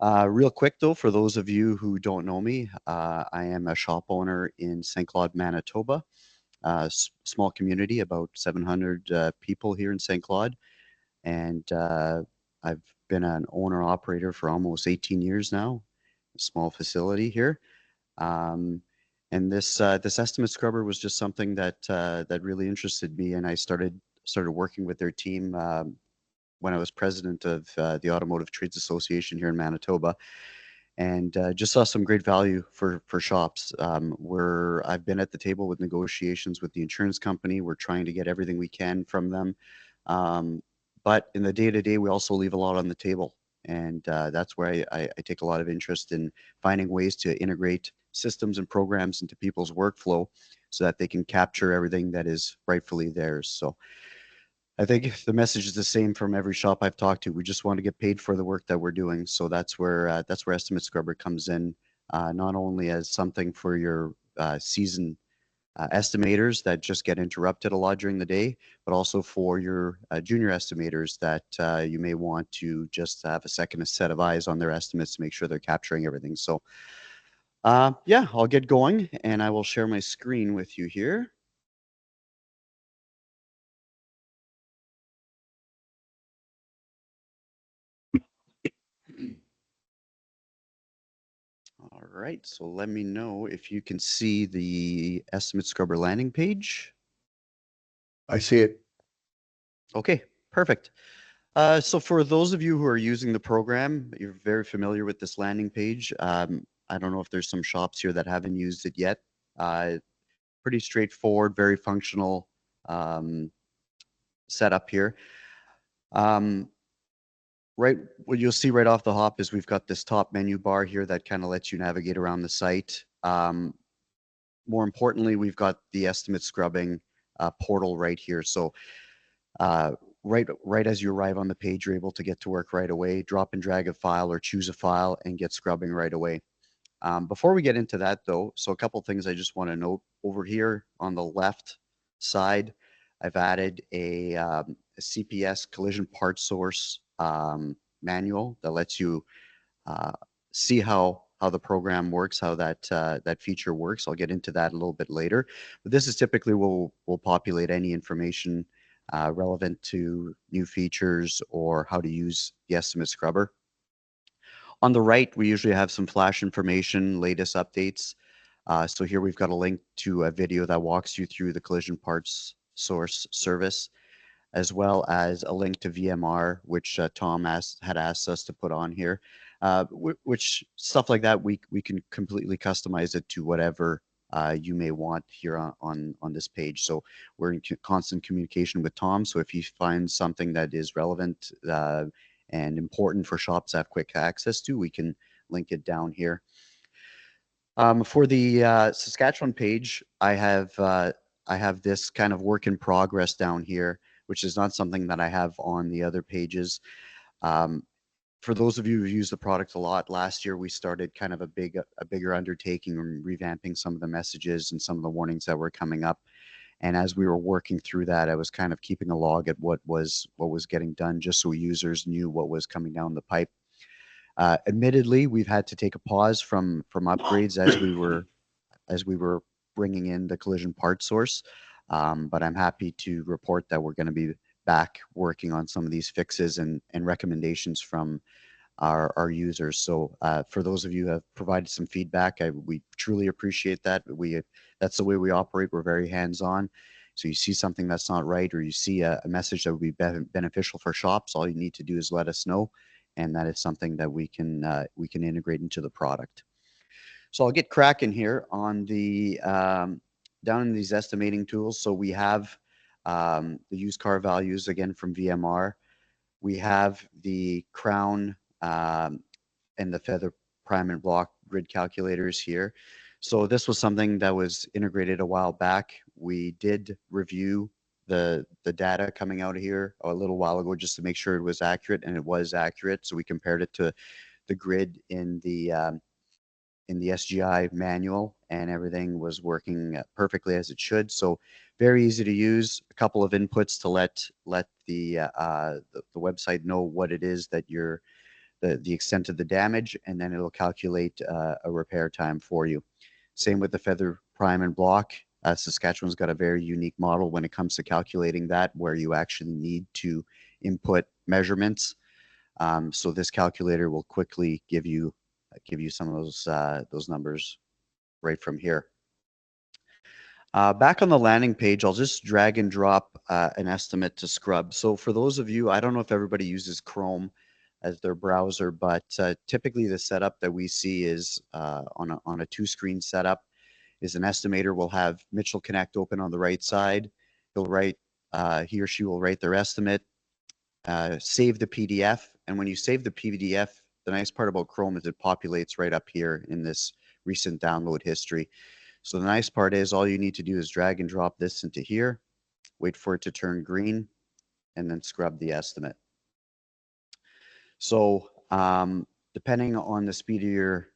Real quick though, for those of you who don't know me, I am a shop owner in St. Claude, Manitoba, small community, about 700 people here in St. Claude. And I've been an owner operator for almost 18 years now, a small facility here. Um, and this estimate scrubber was just something that really interested me, and I started working with their team when I was president of the Automotive Trades Association here in Manitoba, and just saw some great value for shops. Where I've been at the table with negotiations with the insurance company. We're trying to get everything we can from them, um, but in the day to day, we also leave a lot on the table, and that's where I take a lot of interest in finding ways to integrate systems and programs into people's workflow so that they can capture everything that is rightfully theirs. So I think the message is the same from every shop I've talked to. We just want to get paid for the work that we're doing. So that's where Estimate Scrubber comes in, not only as something for your season estimators that just get interrupted a lot during the day, but also for your junior estimators that you may want to just have a second set of eyes on their estimates to make sure they're capturing everything. So yeah, I'll get going and I will share my screen with you here. All right, so let me know if you can see the Estimate Scrubber landing page. I see it. Okay, perfect. So for those of you who are using the program, you're very familiar with this landing page. I don't know if there's some shops here that haven't used it yet. Pretty straightforward, very functional setup here. Right, what you'll see right off the hop is we've got this top menu bar here that kind of lets you navigate around the site. More importantly, we've got the estimate scrubbing portal right here. So right as you arrive on the page, you're able to get to work right away, drop and drag a file or choose a file and get scrubbing right away. Before we get into that though, so a couple things I just want to note. Over here on the left side, I've added a CPS Collision Part Source manual that lets you uh, see how the program works, how that feature works. I'll get into that a little bit later. But this is typically will populate any information relevant to new features or how to use the estimate scrubber. On the right, we usually have some flash information, latest updates. So here we've got a link to a video that walks you through the collision parts source service, as well as a link to VMR, which Tom had asked us to put on here. Which stuff like that, we can completely customize it to whatever you may want here on this page. So we're in constant communication with Tom. So if he finds something that is relevant and important for shops to have quick access to, we can link it down here. For the Saskatchewan page, I have this kind of work in progress down here, which is not something that I have on the other pages. Um, for those of you who use the product a lot, last year we started kind of a bigger undertaking and revamping some of the messages and some of the warnings that were coming up. And as we were working through that, I was kind of keeping a log at what was getting done, just so users knew what was coming down the pipe. Admittedly, we've had to take a pause from upgrades as we were bringing in the collision part source. But I'm happy to report that we're going to be back working on some of these fixes and recommendations from our users. So for those of you who have provided some feedback, we truly appreciate that. That's the way we operate. We're very hands-on. So you see something that's not right, or you see a message that would be beneficial for shops, all you need to do is let us know, and that is something that we can integrate into the product. So I'll get cracking here on the down in these estimating tools. So we have the used car values again from VMR. We have the crown and the feather prime and block grid calculators here. So this was something that was integrated a while back. We did review the data coming out of here a little while ago just to make sure it was accurate, and it was accurate. So we compared it to the grid in the SGI manual, and everything was working perfectly as it should. So very easy to use. A couple of inputs to let the website know what it is that you're the extent of the damage, and then it'll calculate a repair time for you. Same with the feather prime and block. Saskatchewan's got a very unique model when it comes to calculating that, where you actually need to input measurements. So this calculator will quickly give you some of those numbers right from here. Back on the landing page, I'll just drag and drop an estimate to scrub. So for those of you, I don't know if everybody uses Chrome as their browser, but typically the setup that we see is on a two-screen setup is an estimator will have Mitchell Connect open on the right side. He'll write, he or she will write their estimate, save the PDF, and when you save the PDF, the nice part about Chrome is it populates right up here in this recent download history. So the nice part is all you need to do is drag and drop this into here, wait for it to turn green, and then scrub the estimate. So depending on the speed of your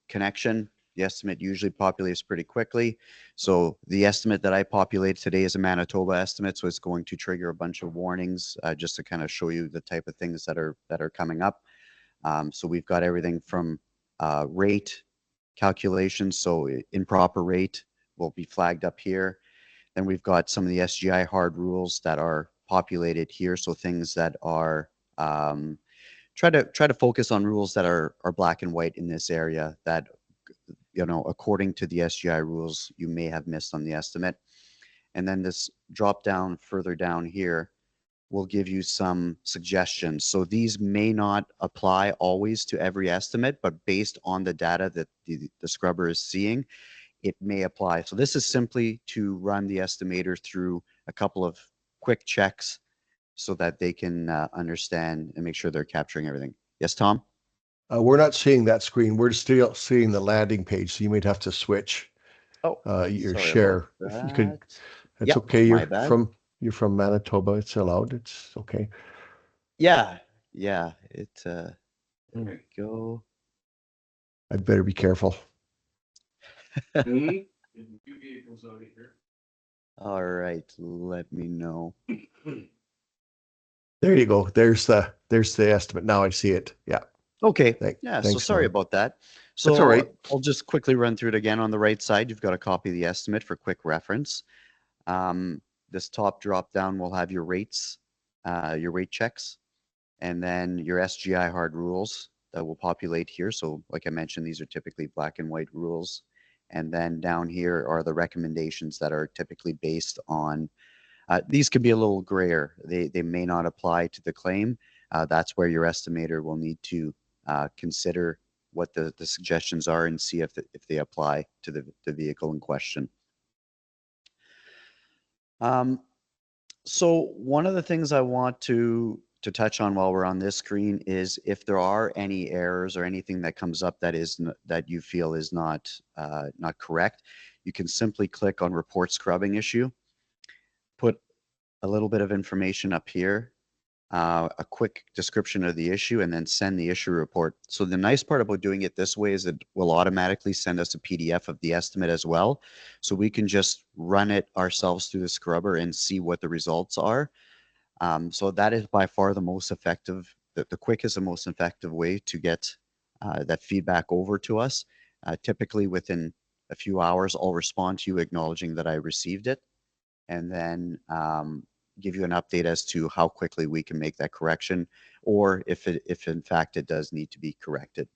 connection, the estimate usually populates pretty quickly. So the estimate that I populated today is a Manitoba estimate, so it's going to trigger a bunch of warnings just to kind of show you the type of things that are coming up. So we've got everything from rate calculations, so improper rate will be flagged up here. Then we've got some of the SGI hard rules that are populated here, so things that are try to focus on rules that are black and white in this area that, you know, according to the SGI rules, you may have missed on the estimate. And then this drop down further down here will give you some suggestions. So these may not apply always to every estimate, but based on the data that the scrubber is seeing, it may apply. So this is simply to run the estimator through a couple of quick checks so that they can understand and make sure they're capturing everything. Yes, Tom? We're not seeing that screen. We're still seeing the landing page, so you might have to switch Oh, your sorry about share. If you could, that. that's Yep, okay. my bad. You're from Manitoba. It's allowed. It's okay. Yeah, yeah, there we go. I'd better be careful. All right, let me know. There you go. There's the estimate. Now I see it. Yeah. Okay, yeah, so Thanks, sorry Norm. about that. That's all So right. I'll just quickly run through it again. On the right side, you've got a copy of the estimate for quick reference. This top drop down will have your rate checks, and then your SGI hard rules that will populate here. So like I mentioned, these are typically black and white rules. And then down here are the recommendations that are typically based on, these could be a little grayer. They may not apply to the claim. That's where your estimator will need to consider what the suggestions are and see if they apply to the vehicle in question. So one of the things I want to touch on while we're on this screen is if there are any errors or anything that comes up that that you feel is not correct, you can simply click on report scrubbing issue, put a little bit of information up here, a quick description of the issue, and then send the issue report. So the nice part about doing it this way is it will automatically send us a PDF of the estimate as well. So we can just run it ourselves through the scrubber and see what the results are. So that is by far the most effective, the quickest and most effective way to get that feedback over to us. Typically within a few hours, I'll respond to you acknowledging that I received it, and then give you an update as to how quickly we can make that correction, or if in fact it does need to be corrected.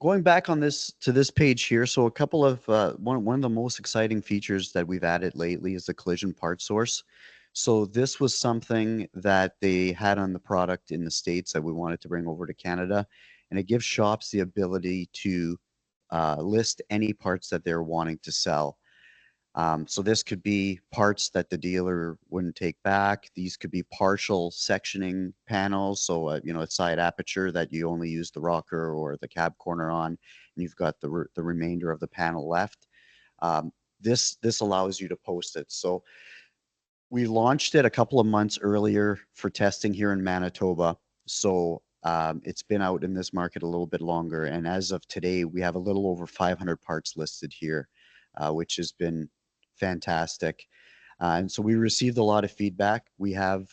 Going back on this page here, so a couple of one of the most exciting features that we've added lately is the collision part source. So this was something that they had on the product in the States that we wanted to bring over to Canada, and it gives shops the ability to list any parts that they're wanting to sell. So this could be parts that the dealer wouldn't take back. These could be partial sectioning panels. So, you know, a side aperture that you only use the rocker or the cab corner on, and you've got the remainder of the panel left. This allows you to post it. So we launched it a couple of months earlier for testing here in Manitoba. So it's been out in this market a little bit longer. And as of today, we have a little over 500 parts listed here, which has been fantastic. And so we received a lot of feedback. We have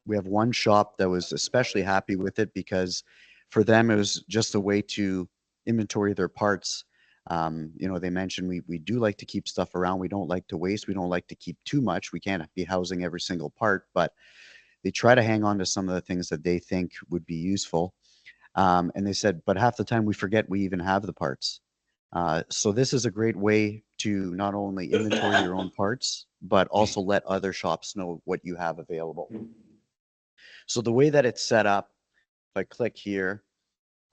We have one shop that was especially happy with it because for them it was just a way to inventory their parts. They mentioned we do like to keep stuff around. We don't like to waste. We don't like to keep too much. We can't be housing every single part, but they try to hang on to some of the things that they think would be useful. And they said, but half the time we forget we even have the parts. So this is a great way to not only inventory your own parts, but also let other shops know what you have available. So the way that it's set up, if I click here,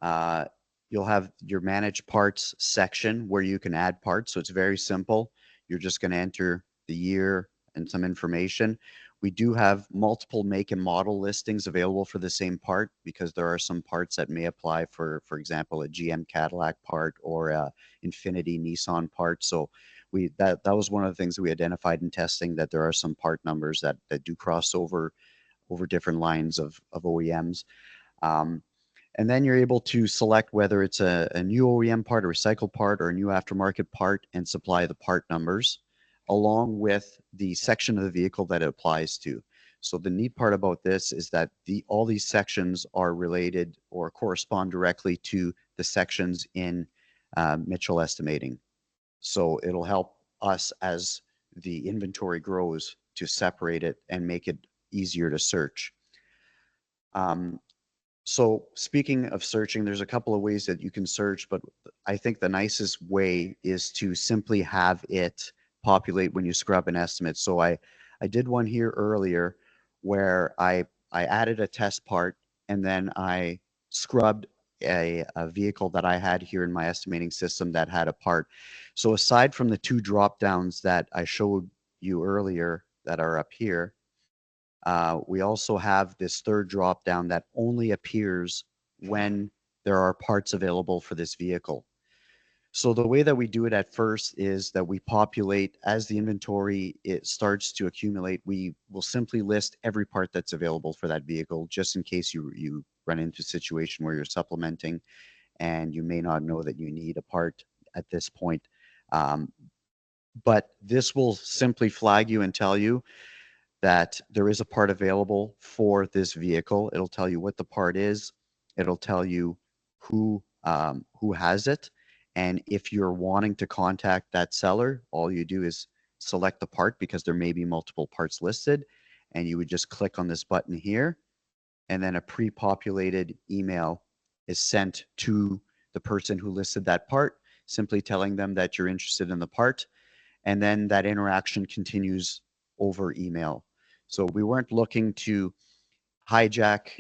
uh, you'll have your manage parts section where you can add parts. So it's very simple. You're just going to enter the year and some information. We do have multiple make and model listings available for the same part because there are some parts that may apply for example, a GM Cadillac part or a Infiniti Nissan part. So that was one of the things that we identified in testing, that there are some part numbers that do cross over different lines of OEMs. Um, and then you're able to select whether it's a new OEM part, a recycled part, or a new aftermarket part, and supply the part numbers along with the section of the vehicle that it applies to. So the neat part about this is that all these sections are related or correspond directly to the sections in Mitchell estimating. So it'll help us as the inventory grows to separate it and make it easier to search. Um, so speaking of searching, there's a couple of ways that you can search, but I think the nicest way is to simply have it populate when you scrub an estimate. So I did one here earlier where I added a test part and then I scrubbed a vehicle that I had here in my estimating system that had a part. So aside from the two drop downs that I showed you earlier that are up here, we also have this third drop down that only appears when there are parts available for this vehicle. So the way that we do it at first is that we populate as the inventory it starts to accumulate. We will simply list every part that's available for that vehicle, just in case you run into a situation where you're supplementing and you may not know that you need a part at this point. Um, but this will simply flag you and tell you that there is a part available for this vehicle. It'll tell you what the part is. It'll tell you who has it. And if you're wanting to contact that seller, all you do is select the part because there may be multiple parts listed. And you would just click on this button here. And then a pre-populated email is sent to the person who listed that part, simply telling them that you're interested in the part. And then that interaction continues over email. So we weren't looking to hijack,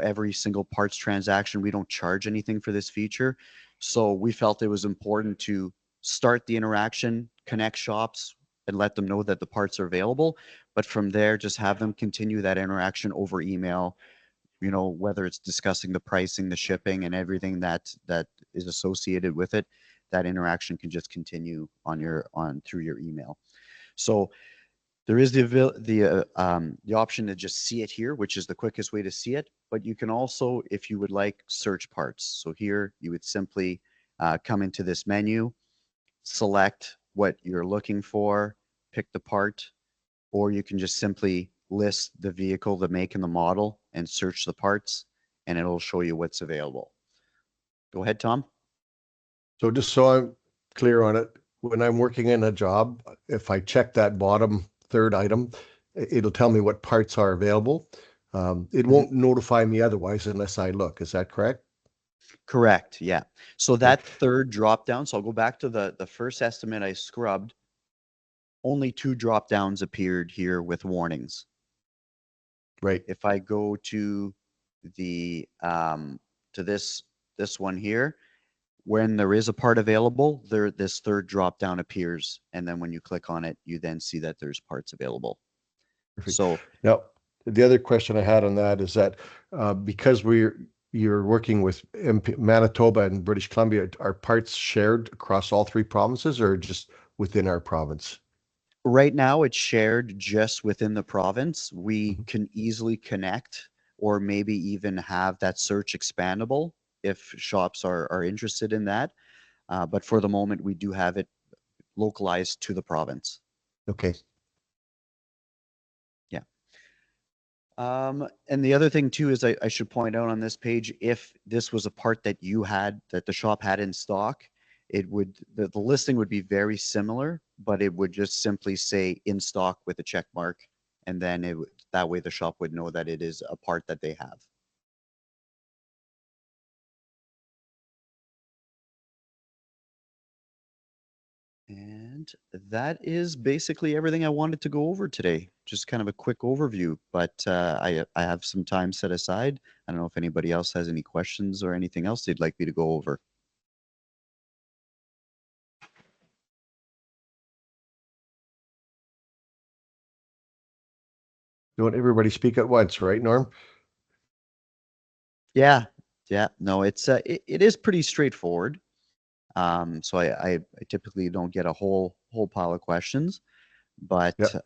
every single parts transaction. We don't charge anything for this feature. So we felt it was important to start the interaction, connect shops, and let them know that the parts are available. But from there, just have them continue that interaction over email, whether it's discussing the pricing, the shipping, and everything that is associated with it. That interaction can just continue on through your email. So there is the option to just see it here, which is the quickest way to see it. But you can also, if you would like, search parts. So here you would simply come into this menu, select what you're looking for, pick the part, or you can just simply list the vehicle, the make and the model, and search the parts, and it'll show you what's available. Go ahead, Tom. So just so I'm clear on it, when I'm working in a job, if I check that bottom third item, it'll tell me what parts are available. It Mhm. won't notify me otherwise unless I look. Is that correct? Correct. Yeah. So Okay. that third drop down, so I'll go back to the first estimate I scrubbed. Only two drop downs appeared here with warnings. Right. If I go to the to this one here, when there is a part available, this third drop down appears, and then when you click on it, you then see that there's parts available. Perfect. So Now, the other question I had on that is that because you're working with Manitoba and British Columbia, are parts shared across all three provinces or just within our province? right now it's shared just within the province. We Mhm. can easily connect or maybe even have that search expandable if shops are interested in that. But for the moment, we do have it localized to the province. Okay. Yeah. And the other thing too is I should point out on this page, if this was a part that you had, that the shop had in stock, it would, the listing would be very similar, but it would just simply say in stock with a check mark. And then that way the shop would know that it is a part that they have. And that is basically everything I wanted to go over today. Just kind of a quick overview, but I have some time set aside. I don't know if anybody else has any questions or anything else they'd like me to go over. You want everybody speak at once, right, Norm? Yeah, yeah, no, it is pretty straightforward. So I typically don't get a whole pile of questions. Yeah, But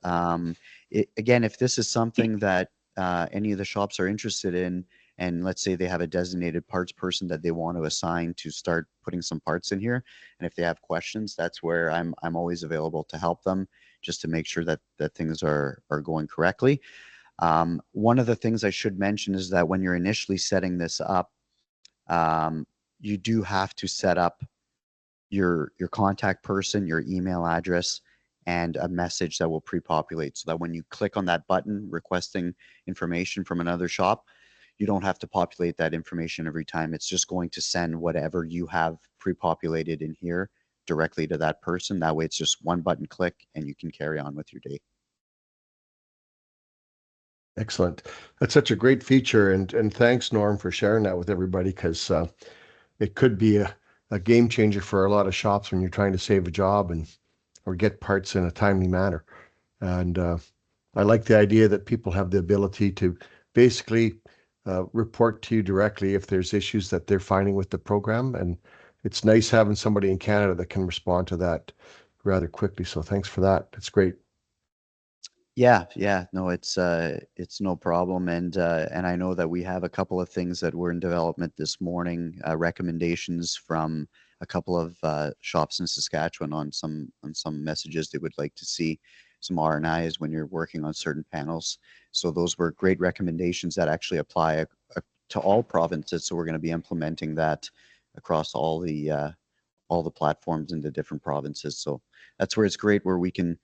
again, if this is something that any of the shops are interested in, and let's say they have a designated parts person that they want to assign to start putting some parts in here, and if they have questions, that's where I'm always available to help them, just to make sure that things are going correctly. One of the things I should mention is that when you're initially setting this up, um, you do have to set up your contact person, your email address, and a message that will pre-populate so that when you click on that button requesting information from another shop, you don't have to populate that information every time. It's just going to send whatever you have pre-populated in here directly to that person. That way it's just one button click and you can carry on with your day. excellent. That's such a great feature, and thanks, Norm, for sharing that with everybody because it could be a game changer for a lot of shops when you're trying to save a job and or get parts in a timely manner. And I like the idea that people have the ability to basically report to you directly if there's issues that they're finding with the program. And it's nice having somebody in Canada that can respond to that rather quickly. So thanks for that. That's great. Yeah, yeah, no, it's no problem, and I know that we have a couple of things that were in development this morning, recommendations from a couple of shops in Saskatchewan on some messages they would like to see, some R&Is when you're working on certain panels. So those were great recommendations that actually apply to all provinces. So we're going to be implementing that across all the platforms in the different provinces. So that's where it's great, where we can,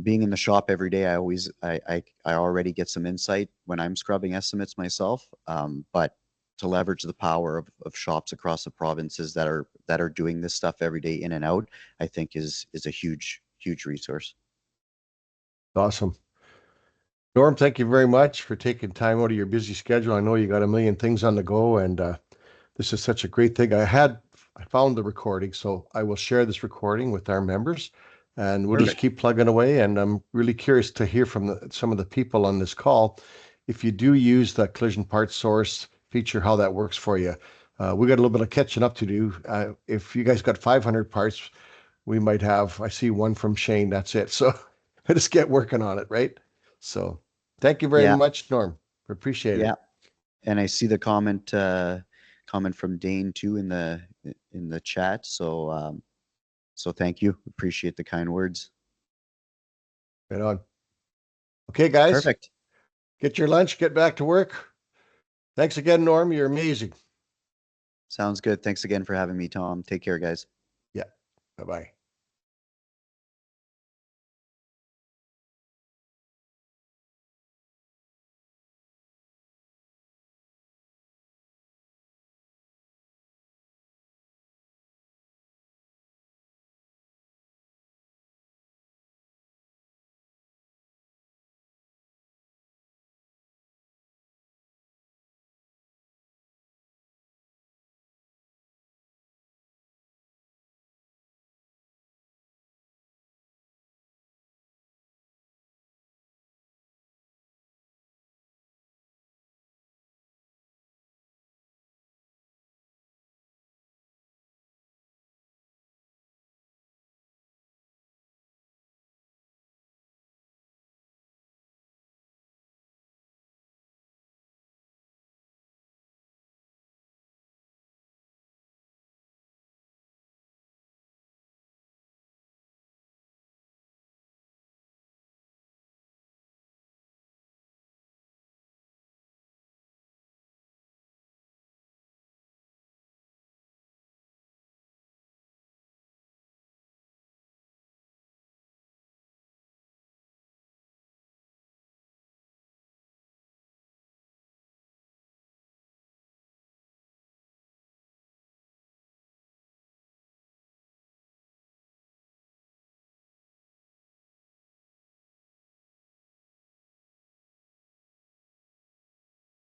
being in the shop every day, I already get some insight when I'm scrubbing estimates myself. But to leverage the power of shops across the provinces that are doing this stuff every day in and out, I think is a huge resource. Awesome. Norm, thank you very much for taking time out of your busy schedule. I know you got a million things on the go, and this is such a great thing. I found the recording, so I will share this recording with our members, and we'll just Perfect. keep plugging away. And I'm really curious to hear from some of the people on this call. If you do use the collision part source feature, how that works for you. We got a little bit of catching up to do. If you guys got 500 parts, we might have. I see one from Shane. That's it. So I just get working on it, right? So thank you very Yeah, much, Norm. Appreciate yeah. it. And I see the comment from Dane too in the chat. So so thank you. Appreciate the kind words. Right on. Okay, guys, Perfect. get your lunch, get back to work. Thanks again, Norm. You're amazing. Sounds good. Thanks again for having me, Tom. Take care, guys. Yeah. Bye bye.